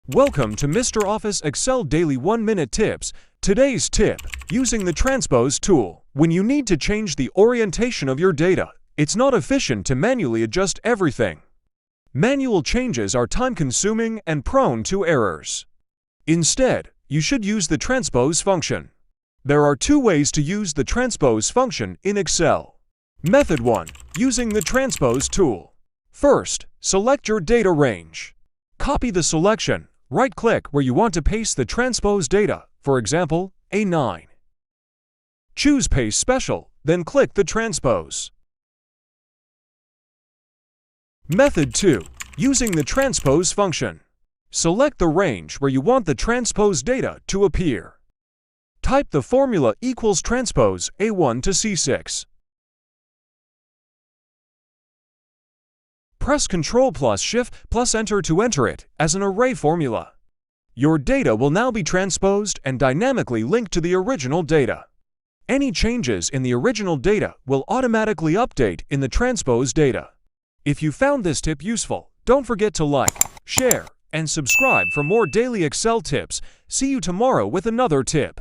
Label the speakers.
Speaker 1: Welcome to Mr. Office Excel Daily 1-Minute Tips. Today's tip: using the Transpose tool. When you need to change the orientation of your data, it's not efficient to manually adjust everything. Manual changes are time-consuming and prone to errors. Instead, you should use the Transpose function. There are two ways to use the Transpose function in Excel. Method 1. Using the Transpose tool. First, select your data range. Copy the selection. Right-click where you want to paste the transpose data, for example, A9. Choose Paste Special, then click the Transpose. Method 2. Using the Transpose function. Select the range where you want the transpose data to appear. Type the formula equals transpose A1 to C6. Press Ctrl plus Shift plus Enter to enter it as an array formula. Your data will now be transposed and dynamically linked to the original data. Any changes in the original data will automatically update in the transpose data. If you found this tip useful, don't forget to like, share, and subscribe for more daily Excel tips. See you tomorrow with another tip.